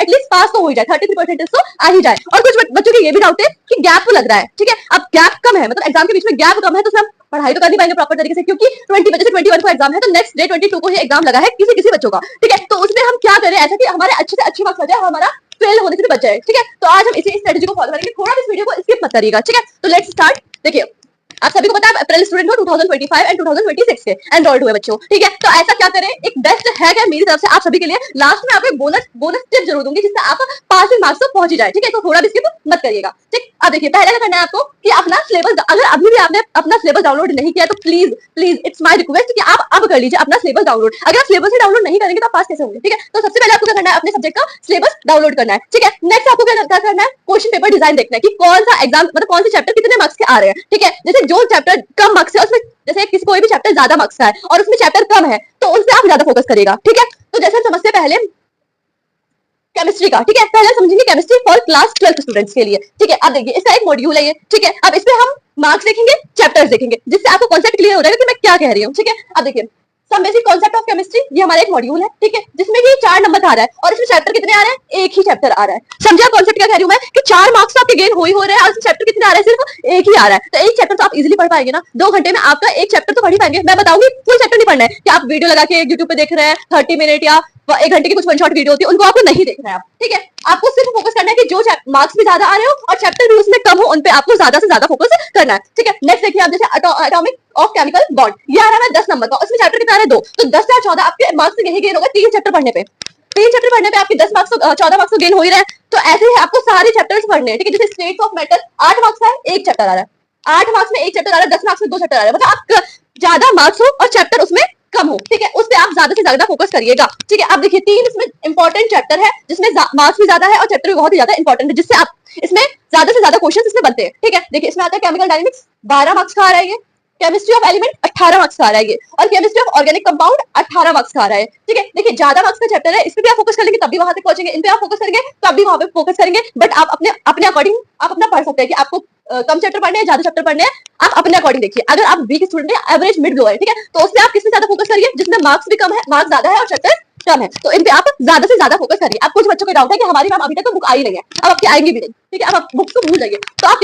At least पास तो हो ही जाए, 33% तो आ ही जाए। और कुछ बच्चों के ये भी डाउट है कि गैप लग रहा है, ठीक है। अब गैप कम है, मतलब एग्जाम के बीच में गैप कम है, तो हम पढ़ाई तो कर नहीं पाएंगे प्रॉपर तरीके से, क्योंकि 20 बजे से 21 को एग्जाम है, तो नेक्स्ट डे 22 को ही एग्जाम लगा है किसी किसी बच्चों का, ठीक है। तो उसमें हम क्या करें ऐसा कि हमारे अच्छे से अच्छे मार्क्स आ जाए, हमारा फेल होने से बच जाए, ठीक है। तो आज हम इसी स्ट्रेटजी को फॉलो करेंगे, थोड़ा भी इस वीडियो को स्किप मत करिएगा, ठीक है। तो लेट्स स्टार्ट। देखिए आप सभी को पता है अप्रैल स्टूडेंट हो 2025 एंड 2026 के एनरोल्ड हुए बच्चों, ठीक है। तो ऐसा क्या करें, एक बेस्ट हैक है मेरी तरफ से आप सभी के लिए, लास्ट में आपको एक बोनस टिप जरूर दूंगी जिससे आप पासिंग मार्क्स तक पहुंच ही जाए, ठीक है। तो थोड़ा भी स्किप मत करिएगा, ठीक। अब देखिए पहले क्या करना है आपको कि अपना सिलेबस, अगर अभी भी आपने अपना सिलेबस डाउनलोड नहीं किया तो please please it's my request कि आप अब कर लीजिए अपना सिलेबस डाउनलोड। अगर आप सिलेबस ही डाउनलोड नहीं करेंगे तो आप पास कैसे होंगे, ठीक है। तो सबसे पहले आपको क्या करना है, अपने सब्जेक्ट का सिलेबस डाउनलोड करना है, ठीक है। नेक्स्ट आपको क्या करना है, क्वेश्चन पेपर डिजाइन देखना है कि कौन सा एग्जाम, मतलब कौन से चैप्टर कितने मार्क्स के आ रहे हैं, ठीक है। जैसे जो चैप्टर कम मार्क्स है उसमें, जैसे किसी कोई भी चैप्टर ज्यादा मार्क्स का है और उसमें चैप्टर कम है तो उन पे आप ज्यादा फोकस करेगा, ठीक है। तो जैसे हम समझते पहले केमिस्ट्री का, ठीक है। पहले समझेंगे केमिस्ट्री फॉर क्लास 12 स्टूडेंट्स के लिए, ठीक है। अब देखिए इसका एक मॉड्यूल है ये, ठीक है। अब इसमें हम मार्क्स देखेंगे, चैप्टर्स देखेंगे, जिससे आपको कॉन्सेप्ट क्लियर हो जाएगा कि मैं क्या कह रही हूँ, ठीक है। अब देखिए some basic concept of chemistry, ये हमारा एक मॉड्यूल है, ठीक है, जिसमें कि 4 नंबर का आ रहा है और इसमें चैप्टर कितने आ रहे हैं, एक ही चैप्टर आ रहा है। समझा कॉन्सेप्ट क्या कह रही हूँ मैं, कि 4 मार्क्स तो आपके गेन हो ही हो रहे हैं और इसमें चैप्टर कितने आ रहे हैं, सिर्फ एक ही आ रहा है। तो एक चैप्टर तो आप इजीली पढ़ पाएंगे ना, 2 घंटे में आपका एक चैप्टर तो पढ़ ही पाएंगे। मैं बताऊंगी फुल चैप्टर नहीं पढ़ना है कि आप वीडियो लगा के यूट्यूब पे देख रहे हैं 30 मिनट या 1 घंटे की कुछ वन शॉट वीडियो होती है, उनको आपको नहीं देखना है, ठीक है। आपको सिर्फ फोकस करना है कि जो मार्क्स भी ज्यादा आ रहे हो और चैप्टर भी उसमें कम हो, उन पे आपको ज्यादा से ज्यादा फोकस करना है, ठीक है। नेक्स्ट देखिए आप जैसे एटॉमिक ऑफ केमिकल बॉन्ड, ये आ रहा है 10 नंबर का, उसमें चैप्टर कितना आ रहा है 2, तो 10 से 14 आपके मार्क्स यही गेन होगा 3 चैप्टर पढ़ने पे। 3 चैप्टर पढ़ने पे आपके 10 मार्क्स 14 मार्क्स तो गेन हो ही रहे हैं। तो ऐसे ही आपको सारे चैप्टर्स पढ़ने हैं, ठीक है। जैसे स्टेट्स ऑफ मेटल 8 मार्क्स का है, एक चैप्टर आ रहा है, 8 मार्क्स में एक चैप्टर आ रहा है, 10 मार्क्स में 2 चैप्टर आ रहा है, मतलब आप ज्यादा मार्क्स हो और चैप्टर उसमें कम हो, ठीक है, उस पे आप ज्यादा से ज्यादा फोकस करिएगा, ठीक है। अब देखिए 3 इसमें इंपॉर्टेंट चैप्टर है जिसमें मार्क्स भी ज्यादा है और चैप्टर भी बहुत ही ज्यादा इंपॉर्टेंट है, जिससे आप इसमें ज्यादा से ज्यादा क्वेश्चंस इसमें बनते हैं, ठीक है। देखिए इसमें आता है केमिकल डायनेमिक्स 12 मार्क्स का आ रहा है ये, केमिस्ट्री ऑफ एलिमेंट 18 मार्क्स का आ रहा है ये, और chemistry of organic compound 18 marks का आ रहा है, ठीक है। देखिए ज्यादा मार्क्स का चैप्टर है, इस पे भी आप फोकस कर लेंगे तब भी वहां तक पहुंचेंगे, इन पे आप फोकस करेंगे तब भी वहां पे फोकस करेंगे, बट आप अपने अपने अकॉर्डिंग आप अपना पढ़ सकते हैं कि आपको कम चैप्टर पढ़ने हैं ज्यादा चैप्टर पढ़ने हैं, आप अपने अकॉर्डिंग देखिए। अगर आप वीक स्टूडेंट है, एवरेज मिड लो है, ठीक है, तो उसमें आप किसमें ज्यादा फोकस करिए, जिसमें मार्क्स भी कम है, मार्क्स ज्यादा है और चैप्टर कम है, तो इन पे आप ज्यादा से ज्यादा फोकस करिए। अब कुछ बच्चों को डाउट है कि हमारी मैम अभी तक तो बुक आई नहीं है, अब आपकी आएंगी भी नहीं, ठीक है, अब आप बुक्स को भूल जाइए। तो आप क्या